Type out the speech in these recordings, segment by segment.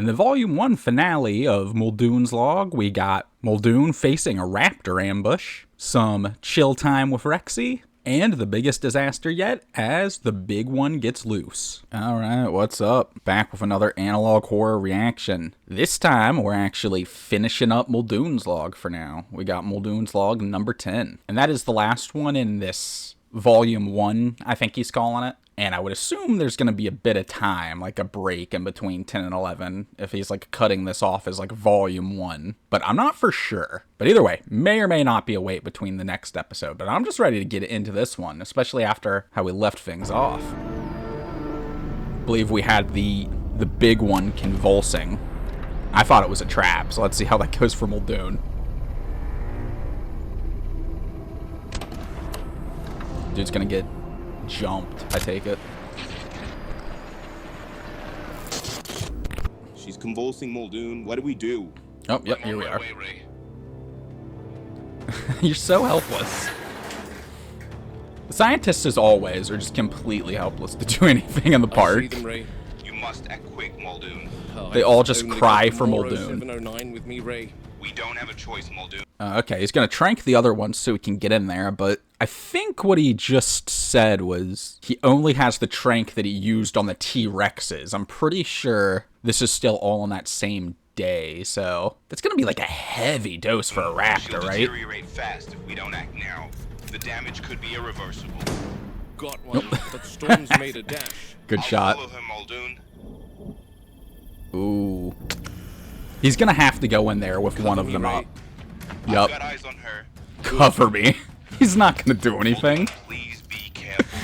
In the Volume 1 finale of Muldoon's Log, we got Muldoon facing a raptor ambush, some chill time with Rexy, and the biggest disaster yet, as the big one gets loose. Alright, what's up? Back with another analog horror reaction. This time, we're actually finishing up Muldoon's Log for now. We got Muldoon's Log number 10. And that is the last one in this Volume 1, I think he's calling it. And I would assume there's going to be a bit of time, like a break in between 10 and 11, if he's like cutting this off as like Volume 1. But I'm not for sure. But either way, may or may not be a wait between the next episode. But I'm just ready to get into this one, especially after how we left things off. I believe we had the big one convulsing. I thought it was a trap, so let's see how that goes for Muldoon. Dude's going to get jumped, I take it. She's convulsing Muldoon. What do we do? Oh, yep, here we are. You're so helpless. The scientists, as always, are just completely helpless to do anything in the park. You must act quick, Muldoon. They all just cry for Muldoon. 709 with me, Ray. We don't have a choice, Muldoon. Okay, he's going to trank the other one so he can get in there, but I think what he just said was he only has the trank that he used on the T-Rexes. I'm pretty sure this is still all on that same day, so that's going to be like a heavy dose for a raptor, right? She'll deteriorate fast if we don't act now. The damage could be irreversible. Got one, but Storm's made a dash. Good shot. Follow him, Muldoon. Ooh. He's going to have to go in there with one of them up. Yup. I've got eyes on her. Cover me. He's not going to do anything. Please be careful.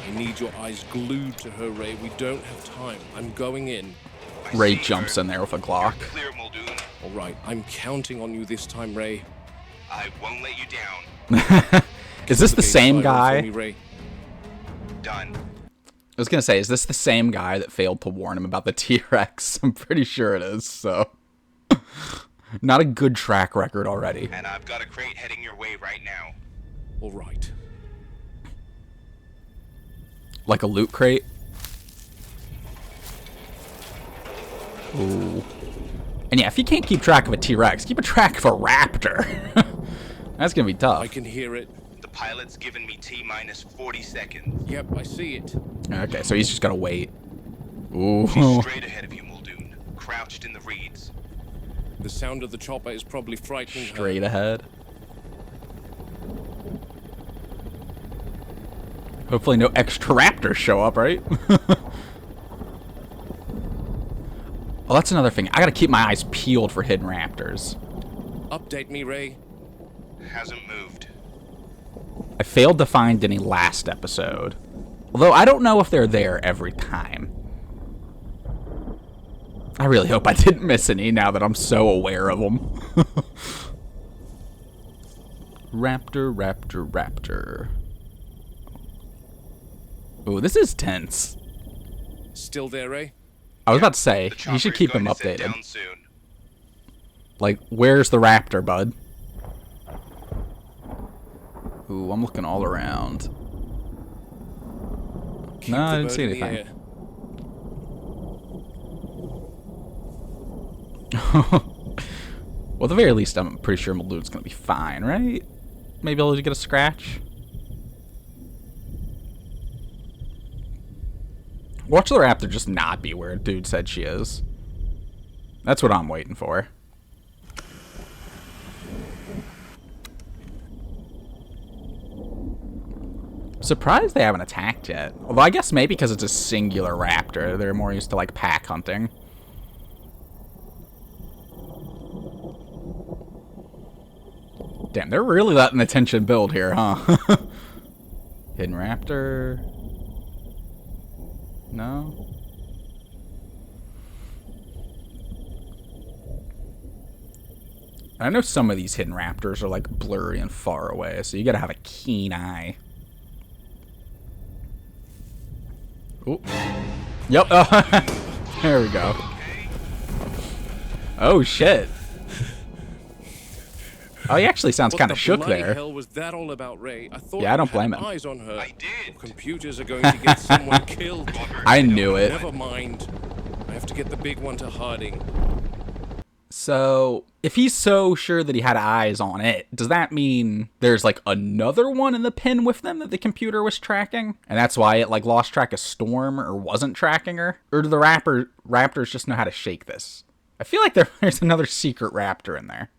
I need your eyes glued to her, Ray. We don't have time. I'm going in. Ray jumps in there with a Glock. You're clear, Muldoon. All right, I'm counting on you this time, Ray. I won't let you down. Is this the same For guy? me, Ray. Done. I was going to say, is this the same guy that failed to warn him about the T-Rex? I'm pretty sure it is, so. Not a good track record already. And I've got a crate heading your way right now. All right. Like a loot crate? Ooh. And yeah, if you can't keep track of a T-Rex, keep a track of a raptor. That's going to be tough. I can hear it. The pilot's given me T-minus 40 seconds. Yep, I see it. Okay, so he's just got to wait. Ooh. She's straight ahead of you, Muldoon. Crouched in the reeds. The sound of the chopper is probably frightening Straight her. ahead. Hopefully no extra raptors show up, right? Oh, that's another thing. I gotta keep my eyes peeled for hidden raptors. Update me, Ray. Hasn't moved. I failed to find any last episode. Although I don't know if they're there every time. I really hope I didn't miss any now that I'm so aware of them. Raptor, raptor, raptor. Ooh, this is tense. Still there, Ray? I was about to say, The you chopper should is keep him going to set updated. down soon. Like, where's the raptor, bud? Ooh, I'm looking all around. Keep No, I the didn't see bird in the anything. air. Well, at the very least, I'm pretty sure Muldoon's gonna be fine, right? Maybe I'll get a scratch. Watch the raptor just not be where dude said she is. That's what I'm waiting for. Surprised they haven't attacked yet. Although I guess maybe because it's a singular raptor. They're more used to, like, pack hunting. Damn, they're really letting the tension build here, huh? Hidden raptor. No? I know some of these hidden raptors are, like, blurry and far away, so you gotta have a keen eye. Ooh. Yep. There we go. Oh, shit. Oh, he actually sounds kind of shook What the there. hell was that all about, Ray? I thought Yeah, I don't you had blame him. eyes on her. I did. Your computers are going to get someone killed. I knew it. Never mind. I have to get the big one to hiding. So, if he's so sure that he had eyes on it, does that mean there's like another one in the pen with them that the computer was tracking? And that's why it like lost track of Storm or wasn't tracking her? Or do the raptors just know how to shake this? I feel like there's another secret raptor in there.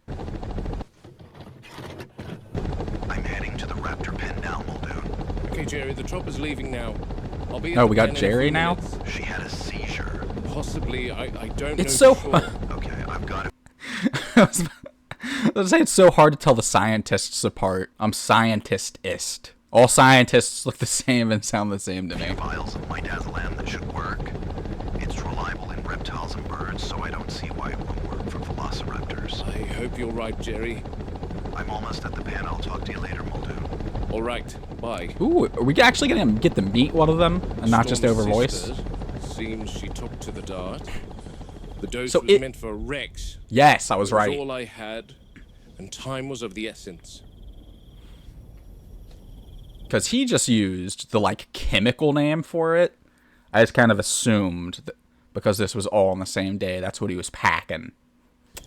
I'm heading to the raptor pen now, Muldoon. Okay, Jerry, the chopper's leaving now. I'll be. Oh, we got Jerry now? She had a seizure. Possibly, I don't know. It's so for sure. Okay, I've got it. Let's say it's so hard to tell the scientists apart. I'm scientist-ist. All scientists look the same and sound the same to me. Vials of midazolam that should work. It's reliable in reptiles and birds, so I don't see why it won't work for velociraptors. I hope you're right, Jerry. I'm almost at the pen. I'll talk to you later, Muldoon. All right, bye. Ooh, are we actually gonna get to meet one of them and not just over Storm's voice? sisters. Seems she took to the dart. The dose So was meant for Rex. Yes, I was It was right. all I had, and time was of the essence. Because he just used the like chemical name for it. I just kind of assumed that because this was all on the same day, that's what he was packing.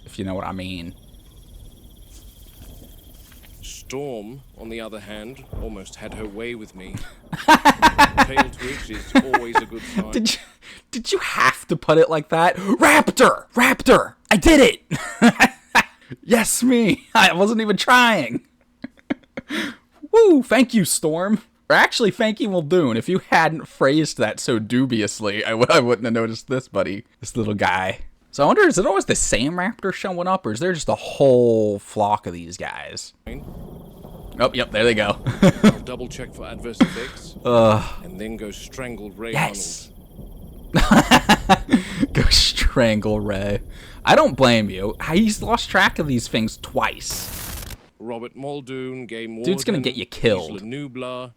If you know what I mean. Storm, on the other hand, almost had her way with me. Tail twitch is always a good sign. Did you have to put it like that? Raptor! Raptor! I did it! Yes, me! I wasn't even trying. Woo! Thank you, Storm. Or actually, thank you, Muldoon. If you hadn't phrased that so dubiously, I wouldn't have noticed this, buddy. This little guy. So I wonder, is it always the same raptor showing up, or is there just a whole flock of these guys? Oh, yep, there they go. I'll double check for adverse effects. And then go strangle Ray Yes. Go strangle Ray. I don't blame you. He's lost track of these things twice. Robert Muldoon, Game Warden. Dude's gonna get you killed. Isla Nublar.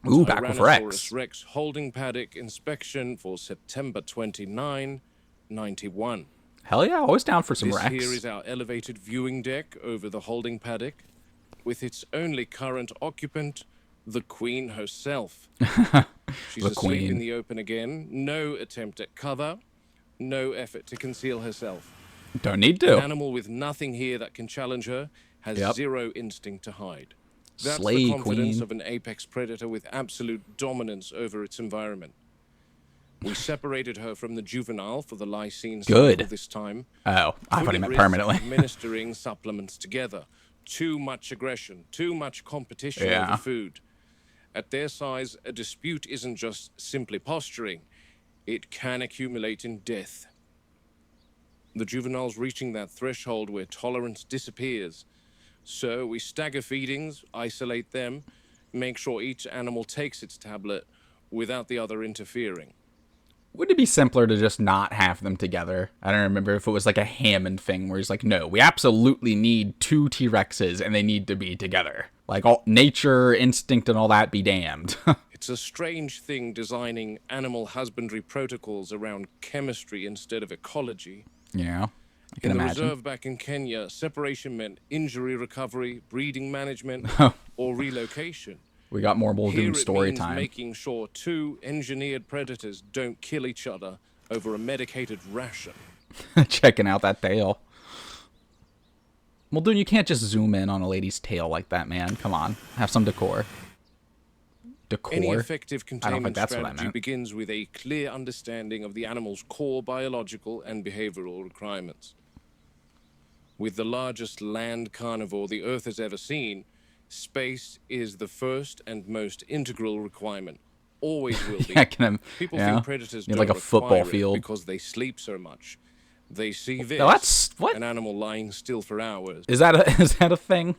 Ooh, back with Tyrannosaurus Rex. Rex holding paddock inspection for September 29, 91. Hell yeah, always down for some This Rex. here is our elevated viewing deck over the holding paddock, with its only current occupant, the Queen herself. She's The asleep Queen. in the open again. No attempt at cover. No effort to conceal herself. Don't need An to. animal with nothing here that can challenge her has Yep. zero instinct to hide. That's Slay, the confidence Queen. of an apex predator with absolute dominance over its environment. We separated her from the juvenile for the lysine Good. cycle this time. Oh, I thought he Couldn't meant risk permanently. administering supplements together. Too much aggression, too much competition Yeah. over food. At their size, a dispute isn't just simply posturing. It can accumulate in death. The juvenile's reaching that threshold where tolerance disappears. So we stagger feedings, isolate them, make sure each animal takes its tablet without the other interfering. Wouldn't it be simpler to just not have them together? I don't remember if it was like a Hammond thing where he's like, no, we absolutely need two T-Rexes and they need to be together. Like all nature, instinct, and all that be damned. It's a strange thing designing animal husbandry protocols around chemistry instead of ecology. Yeah, I can In the imagine. reserve back in Kenya, separation meant injury recovery, breeding management, or relocation. We got more Here Muldoon it story means time. making sure two engineered predators don't kill each other over a medicated ration. Checking out that tail. Muldoon, you can't just zoom in on a lady's tail like that, man. Come on, have some decor. Any Decor? effective I don't containment think that's what I strategy meant. begins with a clear understanding of the animal's core biological and behavioral requirements. With the largest land carnivore the Earth has ever seen, space is the first and most integral requirement. Always will be. Yeah, I can. People Yeah. think predators Need don't like a football require it field. because they sleep so much. They see this, No, that's what an animal lying still for hours, is that? Is that a thing?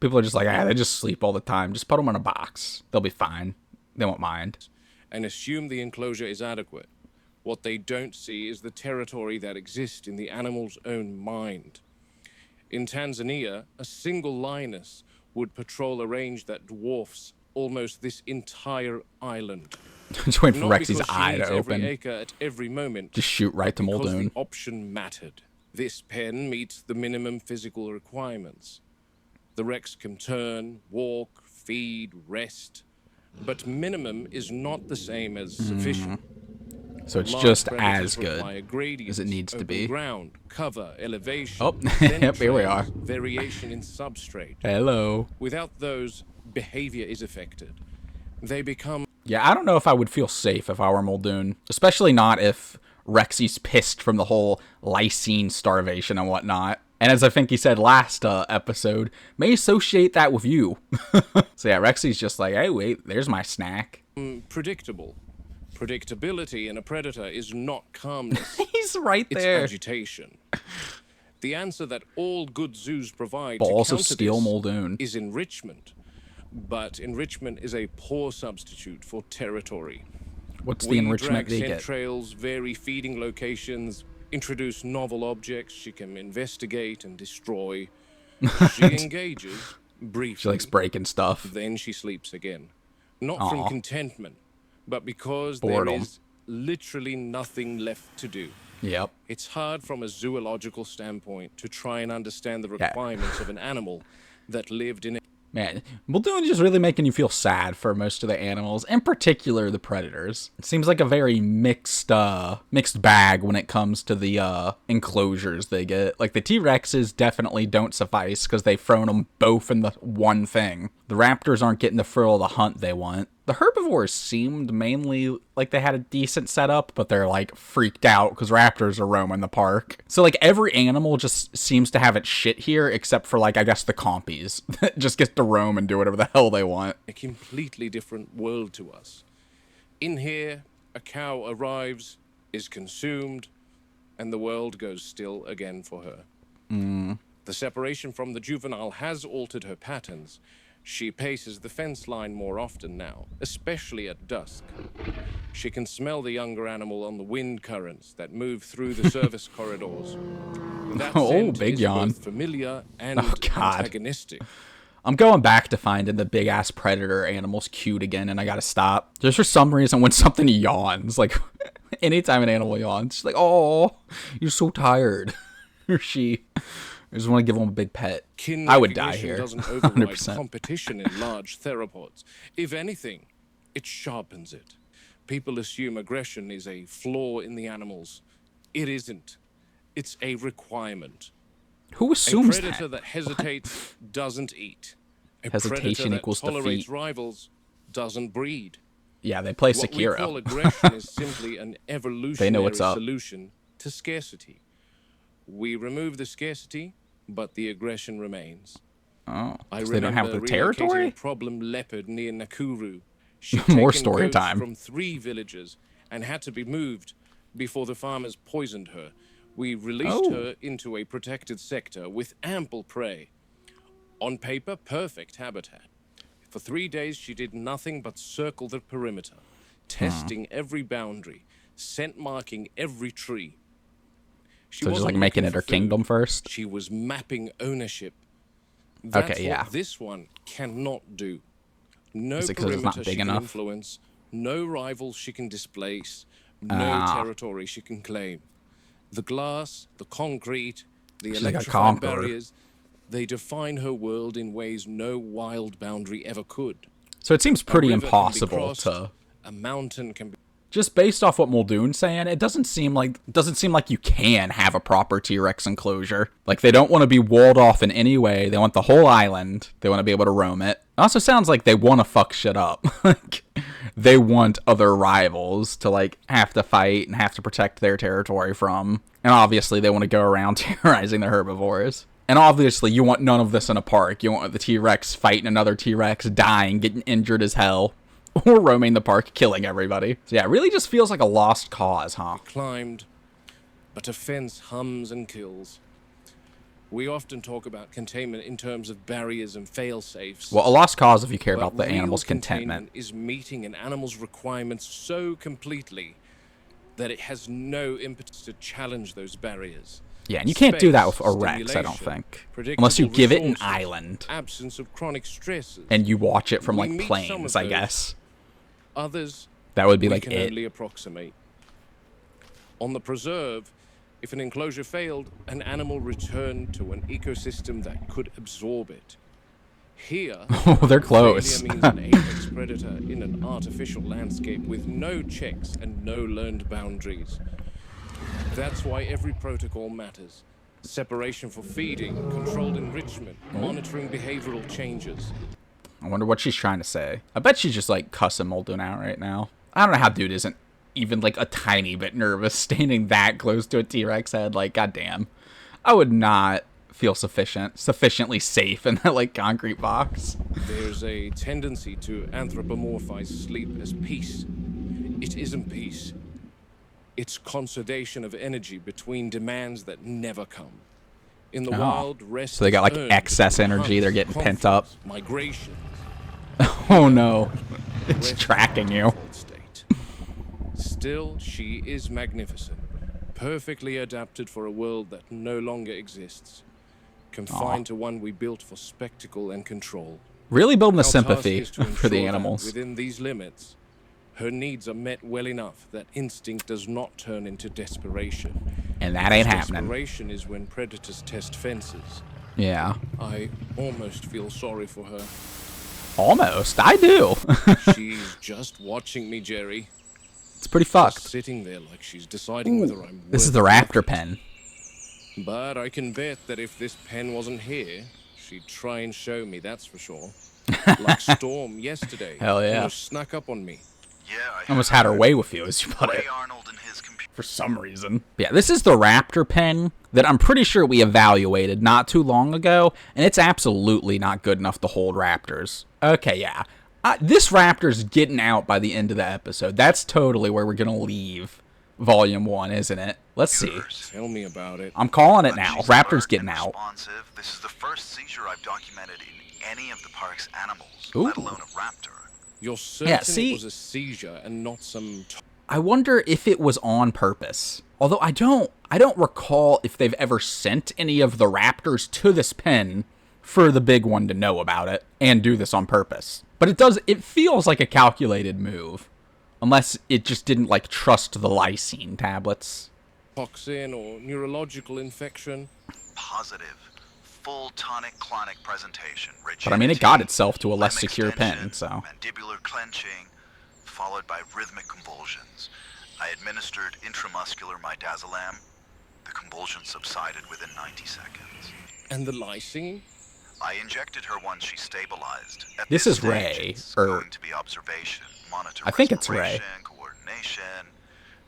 People are just like, they just sleep all the time. Just put them in a box. They'll be fine. They won't mind. and assume the enclosure is adequate. What they don't see is the territory that exists in the animal's own mind. In Tanzania, a single lioness would patrol a range that dwarfs almost this entire island. Just waiting for Not Rexy's because she eye needs to every open. acre at every moment, Just shoot right to because Muldoon. the option mattered. This pen meets the minimum physical requirements. The Rex can turn, walk, feed, rest, but minimum is not the same as sufficient. So it's Large just predators as good require gradients, as it needs to open be. ground, cover, elevation. Oh, then yep, here we trails, are. Variation in substrate. Hello. Without those, behavior is affected. They become Yeah, I don't know if I would feel safe if I were Muldoon. Especially not if Rexy's pissed from the whole lysine starvation and whatnot. And as I think he said last episode, may associate that with you. So yeah, Rexy's just like, hey, wait, there's my snack. predictable. Predictability in a predator is not calmness. He's right It's there. agitation. The answer that all good zoos provide Balls to of counter steel this Muldoon. is enrichment. But enrichment is a poor substitute for territory. What's the We enrichment drag they scent get? trails, vary feeding locations, introduce novel objects she can investigate and destroy. She engages briefly. She likes breaking stuff. Then she sleeps again. Not Aw. from contentment, but because Boredom. there is literally nothing left to do. Yep. It's hard from a zoological standpoint to try and understand the Yeah. requirements of an animal that lived in a Man, Muldoon is just really making you feel sad for most of the animals, in particular the predators. It seems like a very mixed bag when it comes to the enclosures they get. Like the T-Rexes definitely don't suffice because they've thrown them both in the one thing. The raptors aren't getting the thrill of the hunt they want. The herbivores seemed mainly like they had a decent setup, but they're like freaked out because raptors are roaming the park. So like every animal just seems to have its shit here, except for like I guess the compies that just get to roam and do whatever the hell they want. a completely different world to us. In here, a cow arrives, is consumed, and the world goes still again for her. The separation from the juvenile has altered her patterns. She paces the fence line more often now, especially at dusk. She can smell the younger animal on the wind currents that move through the service corridors. That Oh, scent big is yawn. both familiar and Oh, God. antagonistic. I'm going back to finding the big ass predator animals cute again, and I gotta stop. Just for some reason, when something yawns, like anytime an animal yawns, she's like, "Oh, you're so tired," or she. I just want to give them a big pet. Kin I would die recognition here, doesn't override 100%. competition in large theropods. If anything, it sharpens it. People assume aggression is a flaw in the animals. It isn't. It's a requirement. Who A assumes predator that? that hesitates doesn't eat. A Hesitation predator that equals tolerates defeat. rivals doesn't breed. Yeah, they play What we call Sekiro. aggression is simply an evolutionary what's up. solution to scarcity. We remove the scarcity, but the aggression remains. Oh, I 'cause they don't have the remember relocating territory? a problem leopard near Nakuru. She'd More taken story goats time. from 3 villages and had to be moved before the farmers poisoned her. We released Oh. her into a protected sector with ample prey. On paper, perfect habitat. For 3 days, she did nothing but circle the perimeter, testing every boundary, scent marking every tree. She So just wasn't like making looking it her for food. kingdom first. She was mapping ownership. That's Okay, yeah. what this one cannot do. No Is it 'cause it's not perimeter big she can enough? influence, no rivals she can displace, no Ah. territory she can claim. The glass, the concrete, the She's like a electrified conqueror. barriers, they define her world in ways no wild boundary ever could. So it seems pretty A river can be impossible crossed, to. A mountain can be Just based off what Muldoon's saying, it doesn't seem like you can have a proper T-Rex enclosure. Like they don't want to be walled off in any way. They want the whole island. They want to be able to roam it. It also sounds like they want to fuck shit up. Like they want other rivals to like have to fight and have to protect their territory from. And obviously they want to go around terrorizing the herbivores. And obviously you want none of this in a park. You want the T-Rex fighting another T-Rex, dying, getting injured as hell. Or roaming the park, killing everybody. So yeah, it really just feels like a lost cause, huh? climbed, but a fence hums and kills. We often talk about containment in terms of barriers and fail-safes. Well, a lost cause if you care but about the real animal's containment contentment. is meeting an animal's requirements so completely that it has no impetus to challenge those barriers. Yeah, and you can't do that with Space, a Rex, I don't stimulation, think. predictable Unless you give it an resources, island. Absence of chronic stresses. And you watch it from We like meet some planes, of I those. guess. Others That would be we like can it. only approximate. On the preserve, if an enclosure failed, an animal returned to an ecosystem that could absorb it. Here, Oh, they're close. failure means an apex predator in an artificial landscape with no checks and no learned boundaries. That's why every protocol matters. Separation for feeding, controlled enrichment, monitoring behavioral changes. I wonder what she's trying to say. I bet she's just like cussing Muldoon out right now. I don't know how dude isn't even like a tiny bit nervous standing that close to a T-Rex head. Like, goddamn. I would not feel sufficiently safe in that like concrete box. There's a tendency to anthropomorphize sleep as peace. It isn't peace. It's conservation of energy between demands that never come. In the wild, rest So they got like is earned excess through energy. They're hunt, getting pent up. conflicts, migration. Oh no. It's Rest tracking you. state. Still, she is magnificent, perfectly adapted for a world that no longer exists, confined to one we built for spectacle and control. Really building the Our task sympathy is to for the ensure that animals. within these limits, her needs are met well enough that instinct does not turn into desperation. And that ain't happening. Desperation is when predators test fences. Yeah. I almost feel sorry for her. Almost. I do. She's just watching me, Jerry. It's pretty Just fucked. sitting there like she's deciding whether I'm This is worth the the raptor effort. pen. But I can bet that if this pen wasn't here, she'd try and show me, that's for sure. Like Storm yesterday. Hell yeah. Almost snuck up on me. Yeah, I Almost had her way with you, as you put it. Ray Arnold and his computer. For some reason. Yeah, this is the raptor pen that I'm pretty sure we evaluated not too long ago, and it's absolutely not good enough to hold raptors. Okay, yeah. This raptor's getting out by the end of the episode. That's totally where we're going to leave Volume 1, isn't it? Let's see. Tell me about it. I'm calling it now. She's Raptor's alert getting and out. responsive. This is the first seizure I've documented in any of the park's animals, Ooh. let alone a raptor. You're certain see- it was a seizure and not some... I wonder if it was on purpose. Although I don't recall if they've ever sent any of the raptors to this pen for the big one to know about it and do this on purpose. But it feels like a calculated move. Unless it just didn't like trust the lysine tablets. toxin or neurological infection. Positive. Full tonic-clonic presentation. But I mean, it got rigidity, itself to a less limb secure pen, extension, so. Mandibular clenching, followed by rhythmic convulsions. I administered intramuscular midazolam. The convulsions subsided within 90 seconds. And the lysine? I injected her once she stabilized. At This is stage, Ray, it's or- going to be observation, monitor I think it's Ray. respiration, coordination,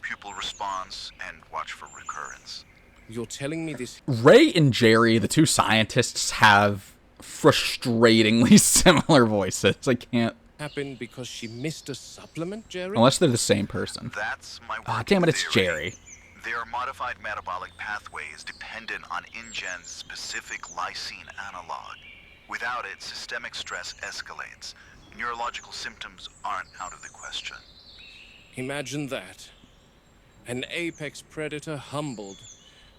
pupil response, and watch for recurrence. You're telling me this... Ray and Jerry, the two scientists, have frustratingly similar voices. I can't... happened because she missed a supplement, Jerry? Unless they're the same person. That's my Ah, working damn it, it's theory. Jerry. They are modified metabolic pathways dependent on InGen's specific lysine analog. Without it, systemic stress escalates. Neurological symptoms aren't out of the question. Imagine that. An apex predator humbled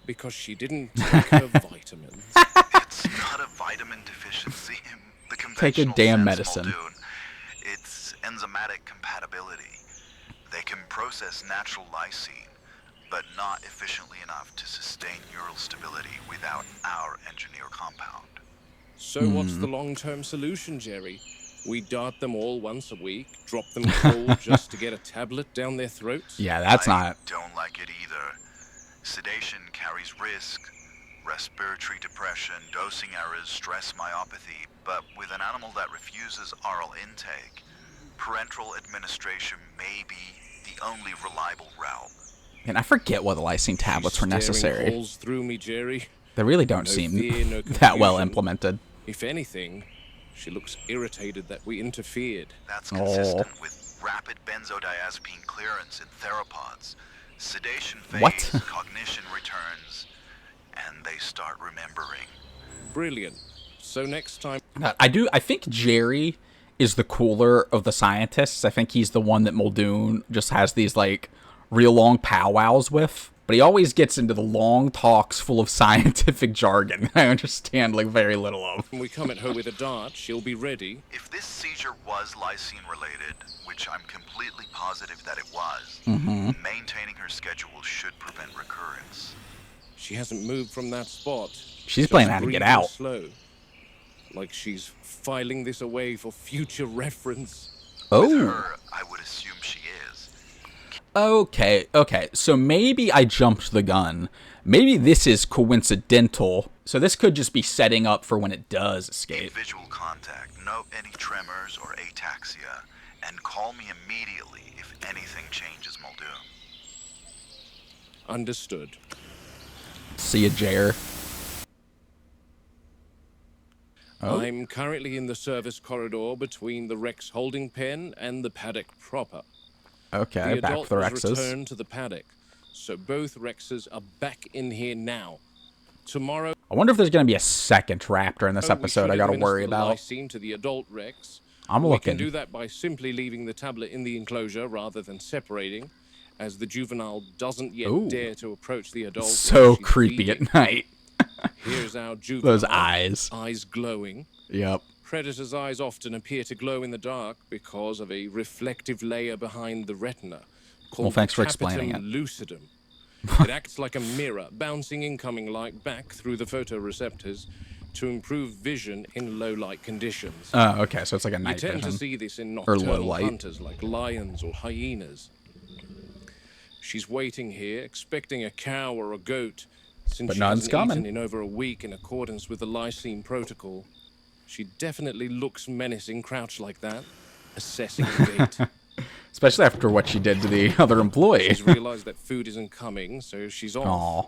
because she didn't take her vitamins. It's not a vitamin deficiency. The conventional damn sense, medicine. Muldoon. It's enzymatic compatibility. They can process natural lysine, but not efficiently enough to sustain neural stability without our engineer compound. So what's the long-term solution, Jerry? We dart them all once a week, drop them cold just to get a tablet down their throats? Yeah, that's I not... don't like it either. Sedation carries risk, respiratory depression, dosing errors, stress myopathy, but with an animal that refuses oral intake, parenteral administration may be the only reliable route. And I forget what the lysine tablets were Staring necessary. holes through me, Jerry. They really don't No seem fear, no that well confusion. implemented. If anything, she looks irritated that we interfered. That's Oh. consistent with rapid benzodiazepine clearance in theropods. Sedation fades, What? cognition returns, and they start remembering. Brilliant. So next time... I think Jerry is the cooler of the scientists. I think he's the one that Muldoon just has these, like, real long powwows with. But he always gets into the long talks full of scientific jargon I understand, like, very little of. When we come at her with a dart, she'll be ready. If this seizure was lysine related, which I'm completely positive that it was, maintaining her schedule should prevent recurrence. She hasn't moved from that spot. She's planning how to get breathing out. Slow. like she's filing this away for future reference. With Oh. her, I would assume she is. Okay. So maybe I jumped the gun. Maybe this is coincidental. So this could just be setting up for when it does Need escape. visual contact, note any tremors or ataxia, and call me immediately if anything changes, Muldoon. Understood. See ya, Jair. Oh. I'm currently in the service corridor between the Rex holding pen and the paddock proper. Okay, The back adult with the was Rexes. returned to the paddock, so both Rexes are back in here now. Tomorrow, I wonder if there's going to be a second raptor in this we episode should I got to administer worry the about. lysine to the adult Rex. I'm We looking. can do that by simply leaving the tablet in the enclosure rather than separating, as the juvenile doesn't yet Ooh. dare to approach the adult. So while she's creepy feeding. at night. Here's our juvenile. Those eyes. Eyes glowing. Yep. Predators' eyes often appear to glow in the dark because of a reflective layer behind the retina called Well, thanks the for explaining capitum it. lucidum. It acts like a mirror, bouncing incoming light back through the photoreceptors to improve vision in low light conditions. Oh, okay, so it's like a You night tend vision. to see this in Or low nocturnal light. hunters like lions or hyenas. She's waiting here, expecting a cow or a goat, since But she none's hasn't coming. eaten in over a week in accordance with the lysine protocol. She definitely looks menacing crouched like that, assessing the gate. Especially after what she did to the other employee. She's realized that food isn't coming, so she's off. Aw.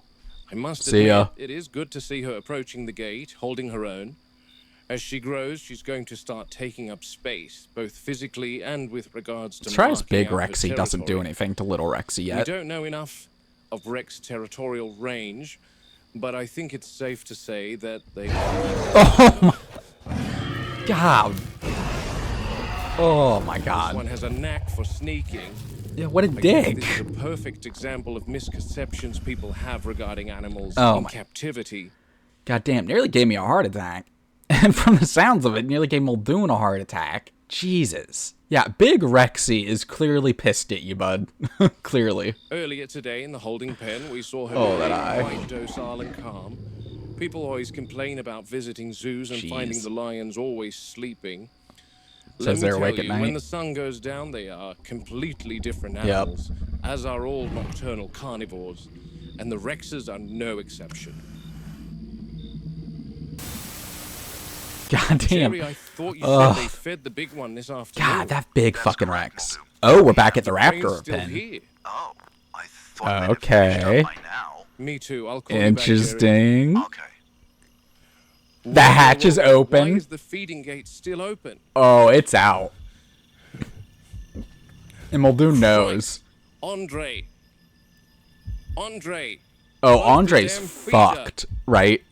I must See admit, ya. it is good to see her approaching the gate, holding her own. As she grows, she's going to start taking up space, both physically and with regards to Let's try as marking Big out her Rexy doesn't do territory. anything to Little Rexy We yet. don't know enough of Rex territorial range, but I think it's safe to say that they... God. Oh my This god. one has a knack for sneaking. Yeah, what a I guess dick. This is a perfect example of misconceptions people have regarding animals Oh in my- captivity. God damn, nearly gave me a heart attack. And from the sounds of it, nearly gave Muldoon a heart attack. Jesus. Yeah, Big Rexy is clearly pissed at you, bud. Clearly. Earlier today in the holding pen, we saw her Oh, that being eye. quite docile and calm. People always complain about visiting zoos and Jeez. finding the lions always sleeping. Says Let me they're tell awake at you, night. when the sun goes down, they are completely different Yep. animals, as are all nocturnal carnivores, and the Rexes are no exception. God damn. Jerry, I thought you Ugh. said they fed the big one this afternoon. God, that big That's fucking correct, Rex. Muldoon. Oh, we're back at the Brain's raptor still pen. here. Oh, I thought they'd have finished Okay. up by now. Me too. I'll call you back, Jerry. Interesting. Okay. The hatch is Why open. is the feeding gate still open? Oh, it's out. And Muldoon knows. Andre. Andre. Oh, Plug the Andre's damn feeder. fucked, right?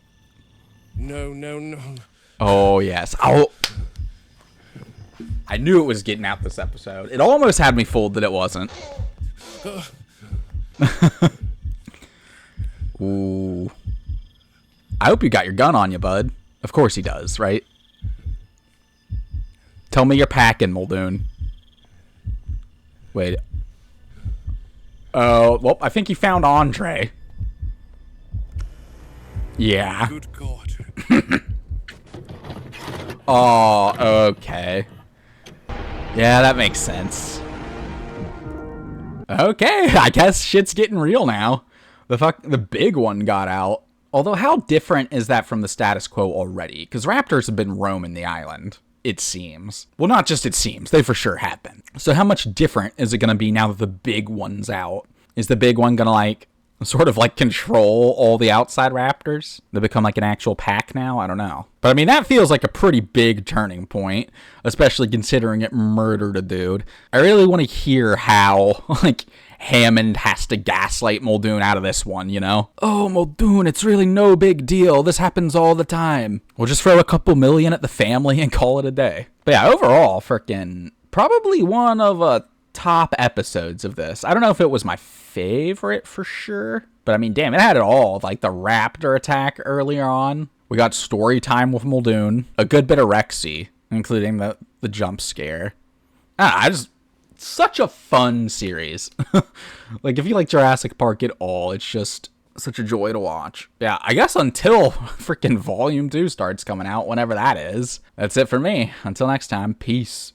No, no, no. Oh, yes. Oh. I knew it was getting out this episode. It almost had me fooled that it wasn't. Ooh. I hope you got your gun on you, bud. Of course he does, right? Tell me you're packing, Muldoon. Wait. Oh, well, I think he found Andre. Yeah. Good God. Oh, okay. Yeah, that makes sense. Okay, I guess shit's getting real now. The big one got out. Although, how different is that from the status quo already? Because raptors have been roaming the island, it seems. Well, not just it seems, they for sure have been. So how much different is it going to be now that the big one's out? Is the big one going to, like, sort of, like, control all the outside raptors? They become, like, an actual pack now? I don't know. But, I mean, that feels like a pretty big turning point, especially considering it murdered a dude. I really want to hear how, like, Hammond has to gaslight Muldoon out of this one, you know? Oh, Muldoon, it's really no big deal. This happens all the time. We'll just throw a couple million at the family and call it a day. But yeah, overall, frickin' probably one of top episodes of this. I don't know if it was my favorite for sure, but I mean, damn, it had it all. Like the raptor attack earlier on. We got story time with Muldoon, a good bit of Rexy, including the jump scare. Such a fun series. Like, if you like Jurassic Park at all, it's just Such a joy to watch. Yeah, I guess until freaking Volume 2 starts coming out, whenever that is. That's it for me. Until next time, peace.